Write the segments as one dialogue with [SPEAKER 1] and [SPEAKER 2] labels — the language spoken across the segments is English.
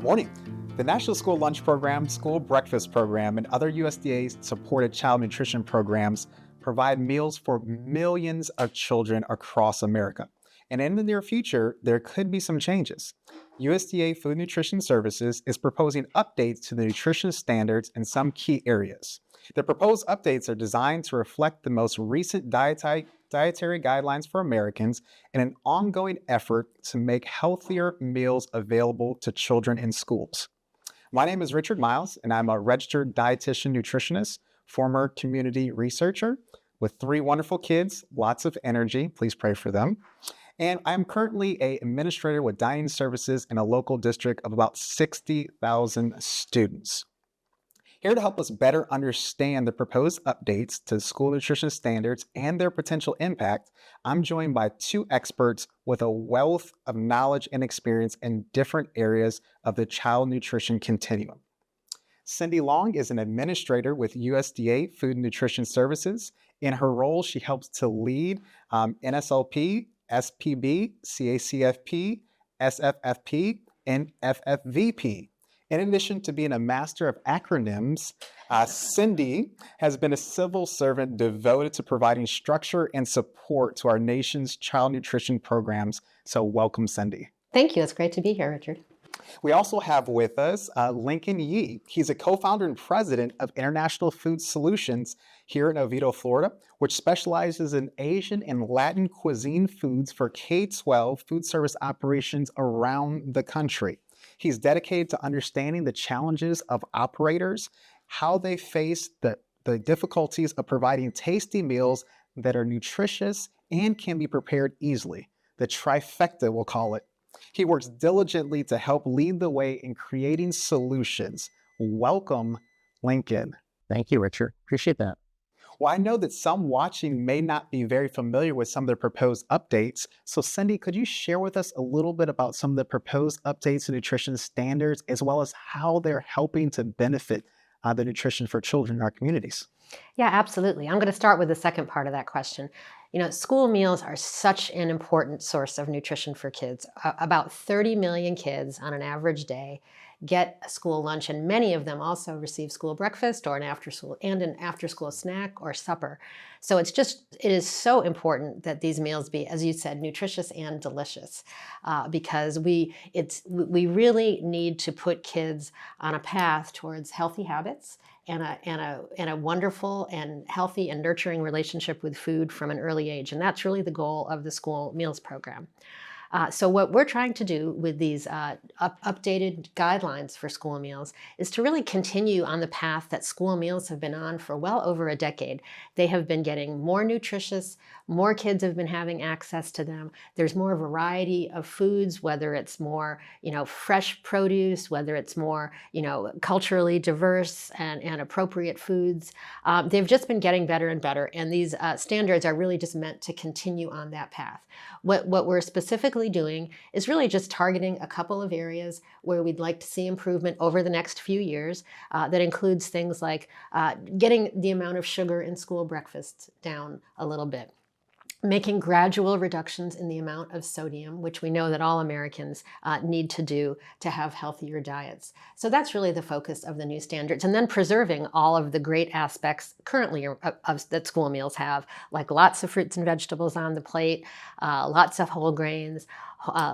[SPEAKER 1] morning. The National School Lunch Program, School Breakfast Program, and other USDA-supported child nutrition programs provide meals for millions of children across America. And in the near future, there could be some changes. USDA Food Nutrition Services is proposing updates to the nutrition standards in some key areas. The proposed updates are designed to reflect the most recent dietary guidelines for Americans in an ongoing effort to make healthier meals available to children in schools. My name is Richard Miles, and I'm a registered dietitian nutritionist, former community researcher with 3 wonderful kids, lots of energy. Please pray for them. And I'm currently an administrator with dining services in a local district of about 60,000 students. Here to help us better understand the proposed updates to school nutrition standards and their potential impact, I'm joined by 2 experts with a wealth of knowledge and experience in different areas of the child nutrition continuum. Cindy Long is an administrator with USDA Food and Nutrition Services. In her role, she helps to lead NSLP, SPB, CACFP, SFFP, and FFVP. In addition to being a master of acronyms, Cindy has been a civil servant devoted to providing structure and support to our nation's child nutrition programs. So welcome, Cindy.
[SPEAKER 2] Thank you. It's great to be here, Richard.
[SPEAKER 1] We also have with us Lincoln Yee. He's a co-founder and president of International Food Solutions here in Oviedo, Florida, which specializes in Asian and Latin cuisine foods for K-12 food service operations around the country. He's dedicated to understanding the challenges of operators, how they face the difficulties of providing tasty meals that are nutritious and can be prepared easily. The trifecta, we'll call it. He works diligently to help lead the way in creating solutions. Welcome, Lincoln.
[SPEAKER 3] Thank you, Richard. Appreciate that.
[SPEAKER 1] Well, I know that some watching may not be very familiar with some of the proposed updates. So Cindy, could you share with us a little bit about some of the proposed updates to nutrition standards, as well as how they're helping to benefit the nutrition for children in our communities?
[SPEAKER 2] Yeah, absolutely. I'm going to start with the second part of that question. You know, school meals are such an important source of nutrition for kids. About 30 million kids on an average day get a school lunch, and many of them also receive school breakfast or an after school snack or supper. So it is so important that these meals be, as you said, nutritious and delicious, because we really need to put kids on a path towards healthy habits and a wonderful and healthy and nurturing relationship with food from an early age. And that's really the goal of the school meals program. So what we're trying to do with these updated guidelines for school meals is to really continue on the path that school meals have been on for well over a decade. They have been getting more nutritious, more kids have been having access to them. There's more variety of foods, whether it's more, fresh produce, whether it's more, culturally diverse and appropriate foods. They've just been getting better and better, and these standards are really just meant to continue on that path. What we're specifically doing is really just targeting a couple of areas where we'd like to see improvement over the next few years. That includes things like getting the amount of sugar in school breakfasts down a little bit, making gradual reductions in the amount of sodium, which we know that all Americans need to do to have healthier diets. So that's really the focus of the new standards. And then preserving all of the great aspects currently that school meals have, like lots of fruits and vegetables on the plate, lots of whole grains,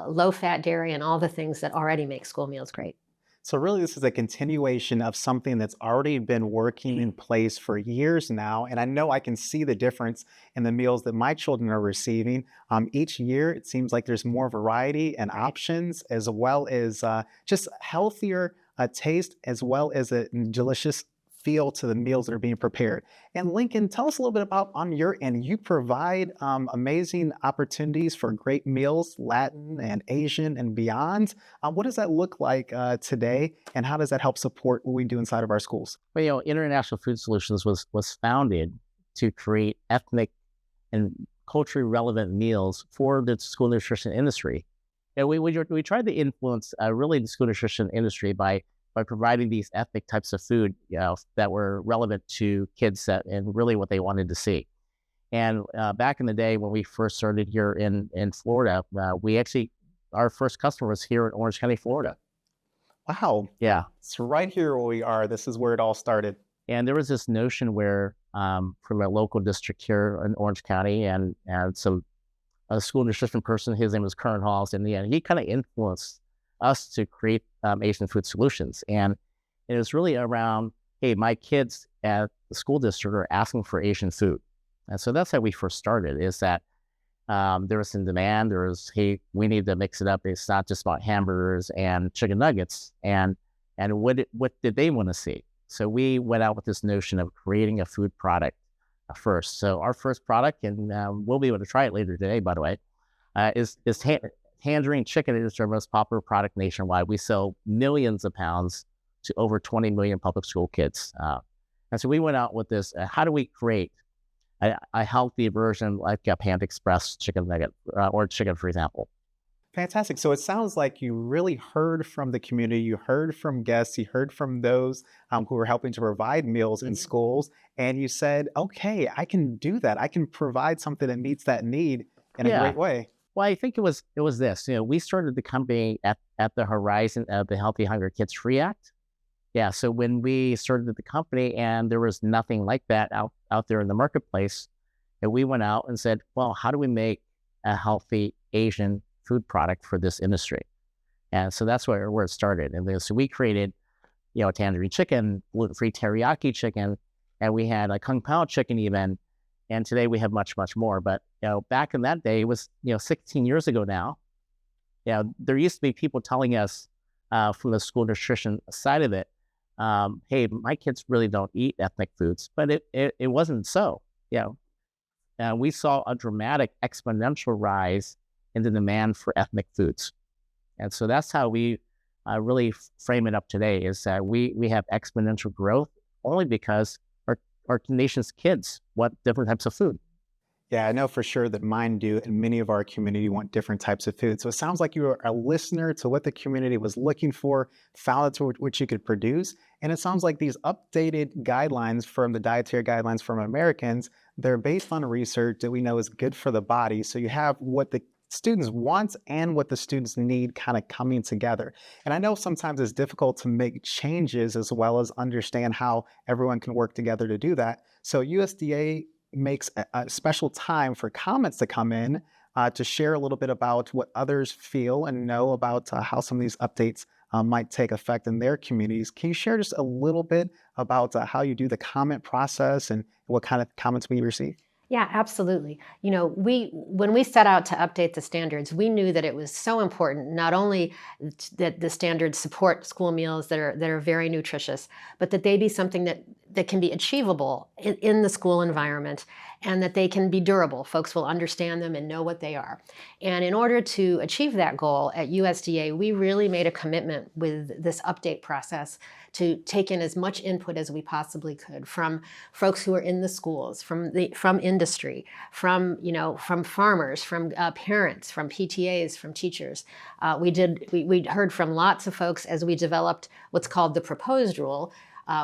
[SPEAKER 2] low-fat dairy, and all the things that already make school meals great.
[SPEAKER 1] So really, this is a continuation of something that's already been working in place for years now. And I know I can see the difference in the meals that my children are receiving. Each year, it seems like there's more variety and options, as well as just healthier taste, as well as a delicious feel to the meals that are being prepared. And Lincoln, tell us a little bit about on your end. You provide amazing opportunities for great meals, Latin and Asian and beyond. What does that look like today, and how does that help support what we do inside of our schools?
[SPEAKER 3] Well, International Food Solutions was founded to create ethnic and culturally relevant meals for the school nutrition industry. And we tried to influence really the school nutrition industry by providing these ethnic types of food, that were relevant to kids and really what they wanted to see. And back in the day when we first started here in Florida, our first customer was here in Orange County, Florida.
[SPEAKER 1] Wow.
[SPEAKER 3] Yeah.
[SPEAKER 1] It's right here where we are. This is where it all started.
[SPEAKER 3] And there was this notion where from a local district here in Orange County and some a school nutrition person, his name was Kern Halls, and he kind of influenced us to create Asian Food Solutions. And it was really around, hey, my kids at the school district are asking for Asian food. And so that's how we first started, is that there was some demand. There was, hey, we need to mix it up. It's not just about hamburgers and chicken nuggets. And what did they want to see? So we went out with this notion of creating a food product first. So our first product, and we'll be able to try it later today, by the way, is tangerine chicken. It is our most popular product nationwide. We sell millions of pounds to over 20 million public school kids. And so we went out with this, how do we create a healthy version like a Panda Express chicken nugget or chicken, for example?
[SPEAKER 1] Fantastic. So it sounds like you really heard from the community, you heard from guests, you heard from those who were helping to provide meals in schools, and you said, okay, I can do that. I can provide something that meets that need in a great way.
[SPEAKER 3] Well, I think it was this. We started the company at the horizon of the Healthy Hunger Kids Free Act. Yeah, so when we started the company and there was nothing like that out there in the marketplace, and we went out and said, well, how do we make a healthy Asian food product for this industry? And so that's where it started. And then, so we created, tangerine chicken, gluten-free teriyaki chicken, and we had a kung pao chicken even. And today we have much, much more. But, back in that day, it was, 16 years ago now, there used to be people telling us from the school nutrition side of it, hey, my kids really don't eat ethnic foods, but it wasn't so. We saw a dramatic exponential rise in the demand for ethnic foods. And so that's how we really frame it up today, is that we have exponential growth only because our nation's kids want different types of food.
[SPEAKER 1] Yeah, I know for sure that mine do, and many of our community want different types of food. So it sounds like you were a listener to what the community was looking for, found out to what you could produce. And it sounds like these updated guidelines from the dietary guidelines from Americans, they're based on research that we know is good for the body. So you have what the students want and what the students need kind of coming together. And I know sometimes it's difficult to make changes as well as understand how everyone can work together to do that. So USDA makes a special time for comments to come in to share a little bit about what others feel and know about how some of these updates might take effect in their communities. Can you share just a little bit about how you do the comment process and what kind of comments we receive?
[SPEAKER 2] Yeah, absolutely. When we set out to update the standards, we knew that it was so important, not only that the standards support school meals that are very nutritious, but that they be something that can be achievable in the school environment, and that they can be durable. Folks will understand them and know what they are. And in order to achieve that goal at USDA, we really made a commitment with this update process to take in as much input as we possibly could from folks who are in the schools, from industry, from farmers, from parents, from PTAs, from teachers. We heard from lots of folks as we developed what's called the proposed rule,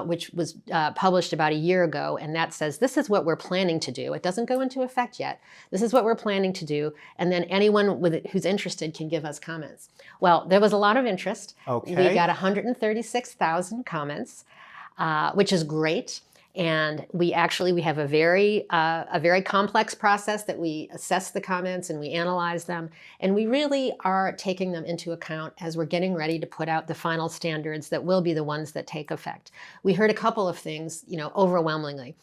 [SPEAKER 2] which was published about a year ago, and that says this is what we're planning to do. It doesn't go into effect yet. This is what we're planning to do, and then anyone who's interested can give us comments. Well, there was a lot of interest.
[SPEAKER 1] Okay.
[SPEAKER 2] We got 136,000 comments, which is great. And we have a very complex process that we assess the comments and we analyze them. And we really are taking them into account as we're getting ready to put out the final standards that will be the ones that take effect. We heard a couple of things, overwhelmingly.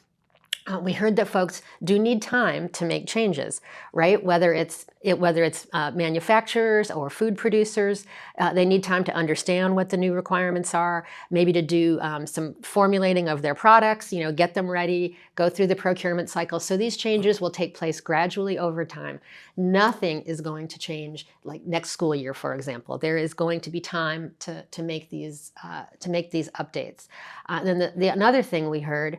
[SPEAKER 2] We heard that folks do need time to make changes, right? Whether it's manufacturers or food producers, they need time to understand what the new requirements are, maybe to do some formulating of their products, get them ready, go through the procurement cycle. So these changes will take place gradually over time. Nothing is going to change like next school year, for example. There is going to be time to make these updates. Then another thing we heard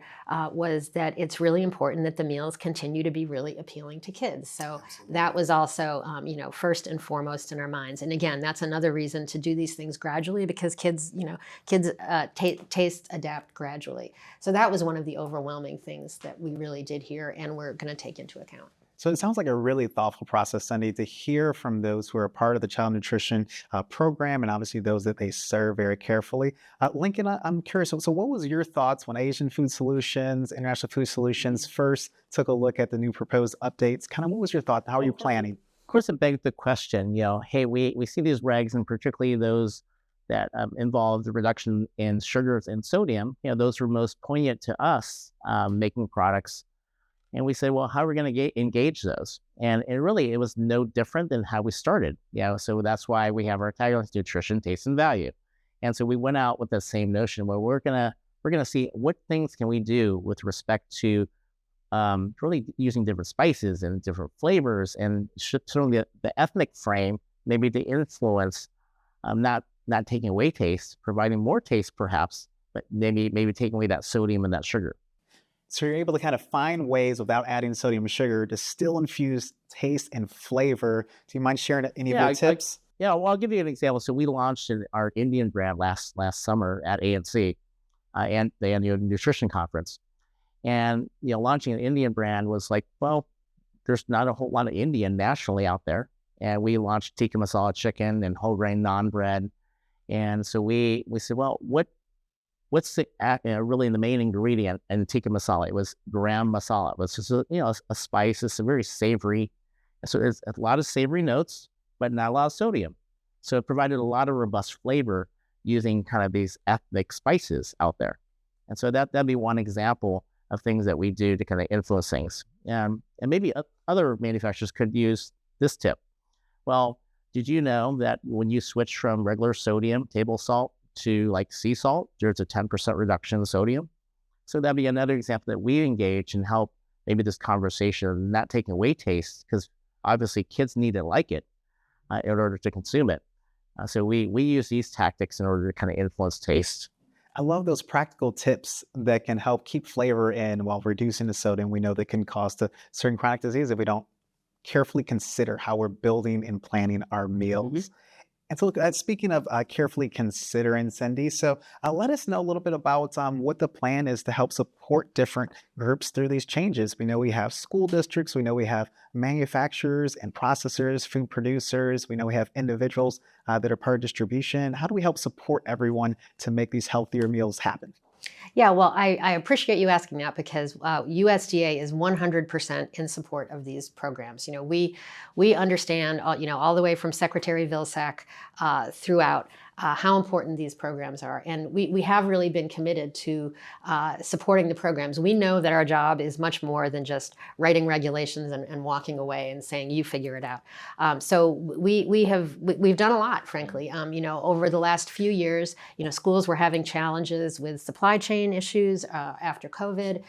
[SPEAKER 2] was that it's really important that the meals continue to be really appealing to kids. So that was also, first and foremost in our minds. And again, that's another reason to do these things gradually, because kids taste, adapt gradually. So that was one of the overwhelming things that we really did here and we're going to take into account.
[SPEAKER 1] So it sounds like a really thoughtful process, Cindy, to hear from those who are part of the child nutrition program and obviously those that they serve very carefully. Lincoln, I'm curious. So what was your thoughts when Asian Food Solutions, International Food Solutions first took a look at the new proposed updates? Kind of what was your thought? How are you planning?
[SPEAKER 3] Of course, it begs the question, hey, we see these regs, and particularly those that involve the reduction in sugars and sodium, those were most poignant to us making products. And we said, well, how are we going to engage those? And really, it was no different than how we started. So that's why we have our tagline, nutrition, taste, and value. And so we went out with the same notion where we're gonna see what things can we do with respect to really using different spices and different flavors and showing the ethnic frame, maybe to influence, not taking away taste, providing more taste perhaps, but maybe taking away that sodium and that sugar.
[SPEAKER 1] So you're able to kind of find ways without adding sodium and sugar to still infuse taste and flavor. Do you mind sharing any of your tips?
[SPEAKER 3] Well, I'll give you an example. So we launched our Indian brand last summer at ANC and the annual nutrition conference. And launching an Indian brand was like, well, there's not a whole lot of Indian nationally out there. And we launched tikka masala chicken and whole grain naan bread. And so we said, well, what's really the main ingredient in tikka masala? It was garam masala. It was just a spice. It's a very savory. So there's a lot of savory notes, but not a lot of sodium. So it provided a lot of robust flavor using kind of these ethnic spices out there. And so that'd be one example of things that we do to kind of influence things. And maybe other manufacturers could use this tip. Well, did you know that when you switch from regular sodium, table salt, to like sea salt, there's a 10% reduction in sodium? So that'd be another example that we engage and help maybe this conversation, not taking away taste, because obviously kids need to like it in order to consume it. So we use these tactics in order to kind of influence taste.
[SPEAKER 1] I love those practical tips that can help keep flavor in while reducing the sodium. We know that can cause certain chronic disease if we don't carefully consider how we're building and planning our meals. Mm-hmm. And so speaking of carefully considering, Cindy, so let us know a little bit about what the plan is to help support different groups through these changes. We know we have school districts, we know we have manufacturers and processors, food producers, we know we have individuals that are part of distribution. How do we help support everyone to make these healthier meals happen?
[SPEAKER 2] Yeah, well, I appreciate you asking that because USDA is 100% in support of these programs. We understand, all the way from Secretary Vilsack throughout how important these programs are. And we have really been committed to supporting the programs. We know that our job is much more than just writing regulations and walking away and saying, you figure it out. So we've done a lot, frankly. Over the last few years, schools were having challenges with supply chain issues after COVID.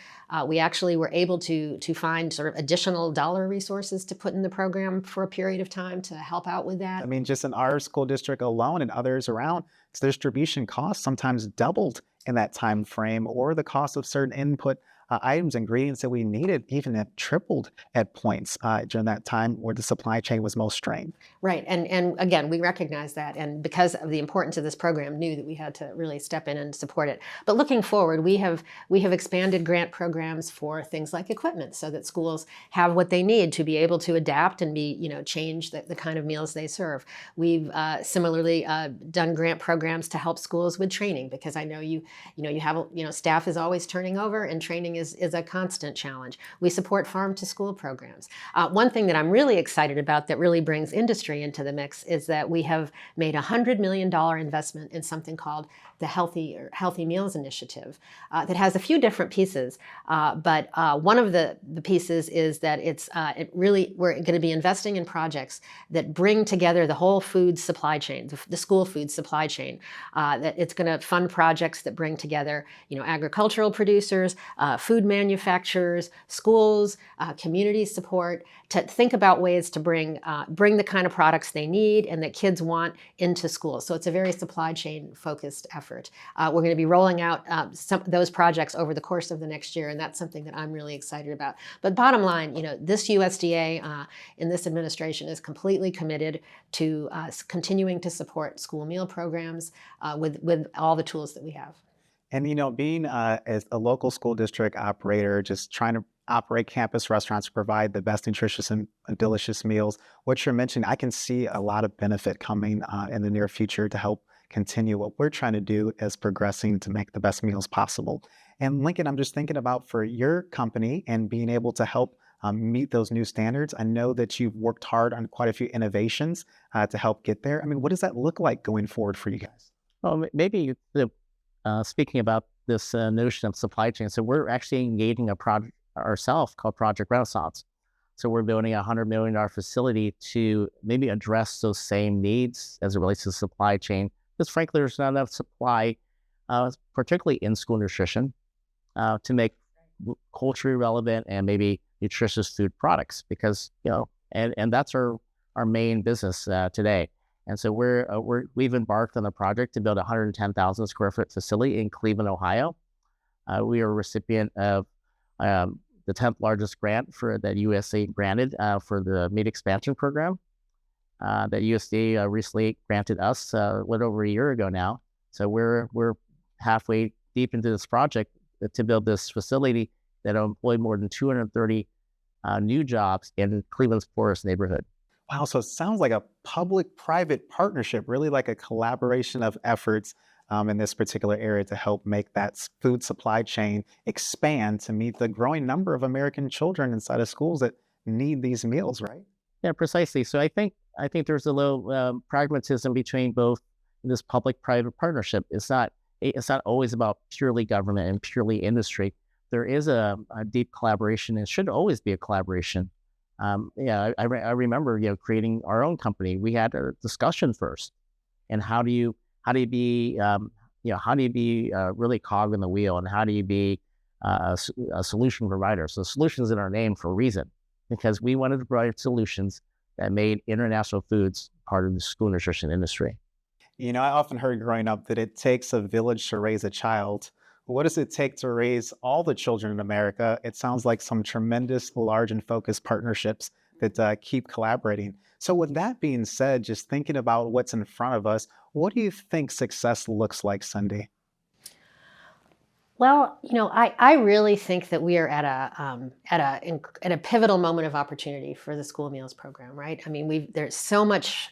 [SPEAKER 2] We actually were able to find sort of additional dollar resources to put in the program for a period of time to help out with that.
[SPEAKER 1] I mean, just in our school district alone and others around, distribution costs sometimes doubled in that time frame, or the cost of certain input items, ingredients that we needed even have tripled at points during that time where the supply chain was most strained.
[SPEAKER 2] Right, and again, we recognize that, and because of the importance of this program, knew that we had to really step in and support it. But looking forward, we have expanded grant programs for things like equipment, so that schools have what they need to be able to adapt and change the kind of meals they serve. We've similarly done grant programs to help schools with training, because I know you have staff is always turning over, and training is a constant challenge. We support farm to school programs. One thing that I'm really excited about that really brings industry into the mix is that we have made a $100 million investment in something called the Healthy Meals Initiative that has a few different pieces. But one of the pieces is that we're going to be investing in projects that bring together the whole food supply chain, the school food supply chain. That it's going to fund projects that bring together, agricultural producers, food manufacturers, schools, community support, to think about ways to bring the kind of products they need and that kids want into schools. So it's a very supply chain focused effort. We're going to be rolling out some of those projects over the course of the next year, and that's something that I'm really excited about. But bottom line, this USDA in this administration is completely committed to continuing to support school meal programs with all the tools that we have.
[SPEAKER 1] And being as a local school district operator, just trying to operate campus restaurants to provide the best nutritious and delicious meals, what you're mentioning, I can see a lot of benefit coming in the near future to help continue what we're trying to do as progressing to make the best meals possible. And Lincoln, I'm just thinking about for your company and being able to help meet those new standards. I know that you've worked hard on quite a few innovations to help get there. I mean, what does that look like going forward for you guys?
[SPEAKER 3] Well, maybe speaking about this notion of supply chain, so we're actually engaging a project ourselves called Project Renaissance. So we're building a $100 million facility to maybe address those same needs as it relates to supply chain. Because frankly, there's not enough supply, particularly in school nutrition, to make culturally relevant and maybe nutritious food products. Because and that's our main business today. And so we've embarked on a project to build a 110,000 square foot facility in Cleveland, Ohio. We are a recipient of the 10th largest grant that USDA granted for the meat expansion program that USDA recently granted us a little over a year ago now. So we're halfway deep into this project to build this facility that will employ more than 230 new jobs in Cleveland's poorest neighborhood.
[SPEAKER 1] Wow, so it sounds like a public-private partnership, really like a collaboration of efforts in this particular area to help make that food supply chain expand to meet the growing number of American children inside of schools that need these meals, right?
[SPEAKER 3] Yeah, precisely. So I think there's a little pragmatism between both this public-private partnership. It's not always about purely government and purely industry. There is a deep collaboration, and should always be a collaboration. I remember creating our own company. We had a discussion first, and how do you be really cog in the wheel, and how do you be a solution provider? So solutions in our name for a reason, because we wanted to provide solutions that made international foods part of the school nutrition industry.
[SPEAKER 1] I often heard growing up that it takes a village to raise a child. What does it take to raise all the children in America? It sounds like some tremendous, large and focused partnerships that keep collaborating. So with that being said, just thinking about what's in front of us, what do you think success looks like, Sunday?
[SPEAKER 2] Well, I really think that we are at a pivotal moment of opportunity for the school meals program, right? I mean, there's so much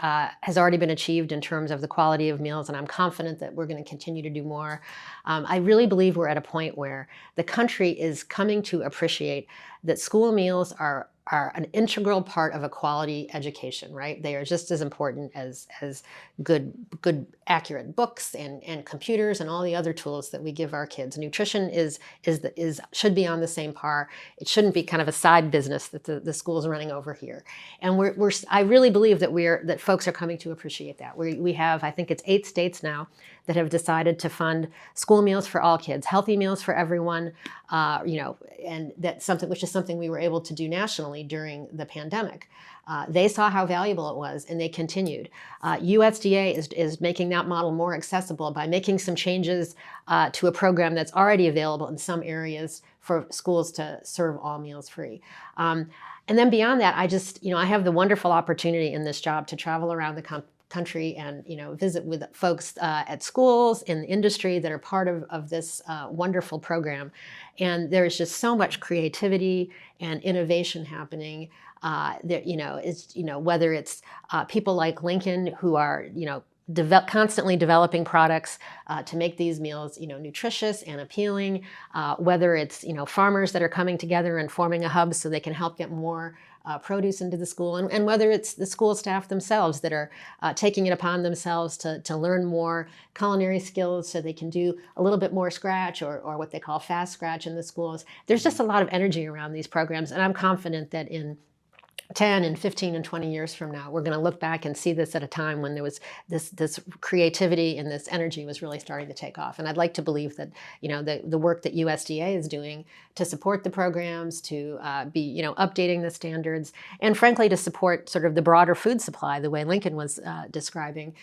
[SPEAKER 2] has already been achieved in terms of the quality of meals, and I'm confident that we're going to continue to do more. I really believe we're at a point where the country is coming to appreciate that school meals are an integral part of a quality education, right? They are just as important as good, accurate books and computers and all the other tools that we give our kids. Nutrition should be on the same par. It shouldn't be kind of a side business that the school's running over here. And I really believe that folks are coming to appreciate that. We have, I think it's 8 states now that have decided to fund school meals for all kids, healthy meals for everyone, and that's something we were able to do nationally during the pandemic. They saw how valuable it was, and they continued. USDA is making that model more accessible by making some changes to a program that's already available in some areas for schools to serve all meals free. And then beyond that, I have the wonderful opportunity in this job to travel around the country and visit with folks at schools in the industry that are part of this wonderful program. And there's just so much creativity and innovation happening. Whether it's people like Lincoln who are constantly developing products to make these meals nutritious and appealing, whether it's farmers that are coming together and forming a hub so they can help get more produce into the school, and whether it's the school staff themselves that are taking it upon themselves to learn more culinary skills so they can do a little bit more scratch or what they call fast scratch in the schools. There's just a lot of energy around these programs, and I'm confident that in 10 and 15 and 20 years from now, we're going to look back and see this at a time when there was this creativity and this energy was really starting to take off. And I'd like to believe that, the work that USDA is doing to support the programs, to be, updating the standards, and frankly, to support sort of the broader food supply, the way Lincoln was describing,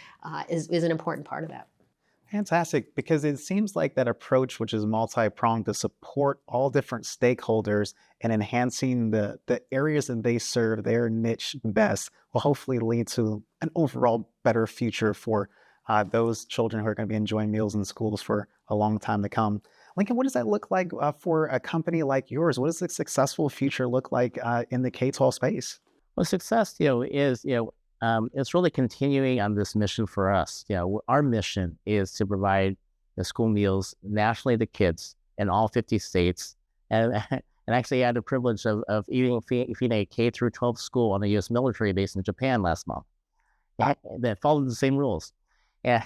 [SPEAKER 2] is an important part of that.
[SPEAKER 1] Fantastic, because it seems like that approach, which is multi-pronged to support all different stakeholders and enhancing the areas that they serve, their niche best, will hopefully lead to an overall better future for those children who are going to be enjoying meals in schools for a long time to come. Lincoln, what does that look like for a company like yours? What does the successful future look like in the K-12 space?
[SPEAKER 3] Well, success, is, it's really continuing on this mission for us. Our mission is to provide the school meals nationally to kids in all 50 states. And, and actually I had the privilege of feeding a K through 12 school on a U.S. military base in Japan last month that followed the same rules. And,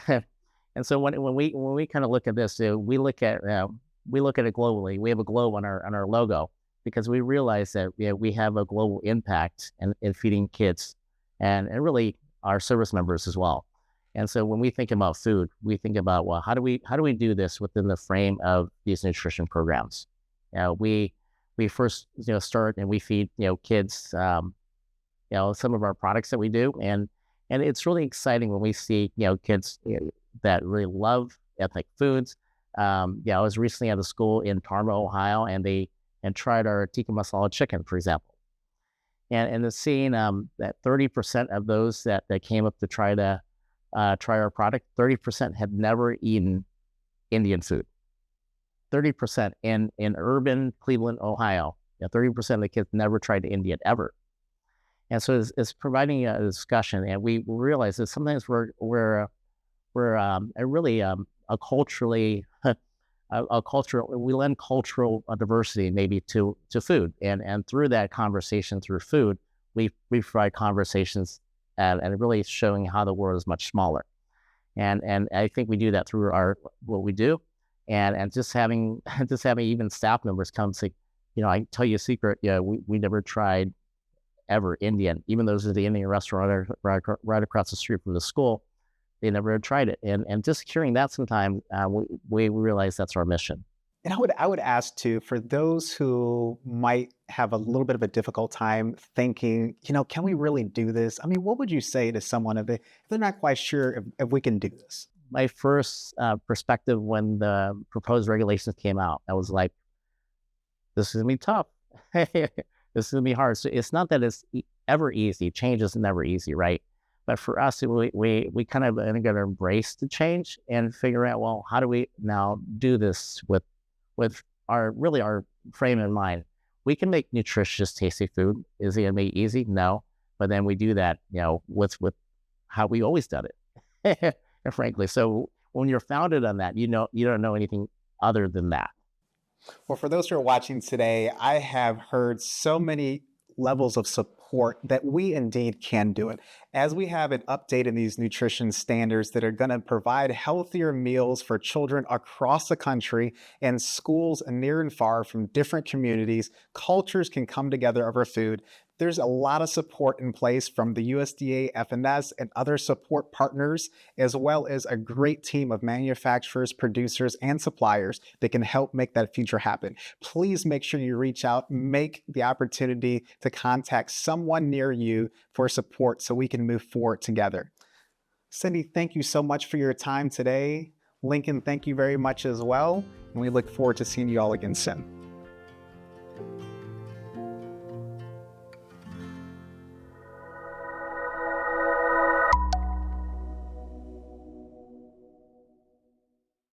[SPEAKER 3] and so when we kind of look at this, we look at it globally. We have a globe on our logo, because we realize that we have a global impact in feeding kids and really our service members as well. And so when we think about food, we think about, well, how do we do this within the frame of these nutrition programs? We first start and we feed kids some of our products that we do, and it's really exciting when we see kids that really love ethnic foods. I was recently at a school in Parma, Ohio, and tried our tikka masala chicken, for example. And the seeing that 30% of those that came up to try our product, 30% had never eaten Indian food. 30% in urban Cleveland, Ohio, 30% of the kids never tried Indian ever. And so it's providing a discussion, and we realize that sometimes we're really a culturally we lend cultural diversity maybe to food, and through that conversation through food, we provide conversations and really showing how the world is much smaller, and I think we do that through what we do, and just having even staff members come say, I can tell you a secret, we never tried ever Indian, even though there's the Indian restaurant right across the street from the school. They never had tried it. And just hearing that sometimes, we realize that's our mission.
[SPEAKER 1] And I would ask too, for those who might have a little bit of a difficult time thinking, can we really do this? I mean, what would you say to someone if they're not quite sure if we can do this?
[SPEAKER 3] My first perspective when the proposed regulations came out, I was like, this is going to be tough. This is going to be hard. So it's not that it's ever easy. Change is never easy, right? But for us, we kind of got to embrace the change and figure out, well, how do we now do this with our frame in mind? We can make nutritious, tasty food. Is it going to be easy? No. But then we do that, with how we always done it, frankly. So when you're founded on that, you don't know anything other than that.
[SPEAKER 1] Well, for those who are watching today, I have heard so many levels of support that we indeed can do it. As we have an update in these nutrition standards that are going to provide healthier meals for children across the country, and schools near and far from different communities, cultures can come together over food. There's a lot of support in place from the USDA, FNS, and other support partners, as well as a great team of manufacturers, producers, and suppliers that can help make that future happen. Please make sure you reach out, make the opportunity to contact someone near you for support so we can move forward together. Cindy, thank you so much for your time today. Lincoln, thank you very much as well. And we look forward to seeing you all again soon.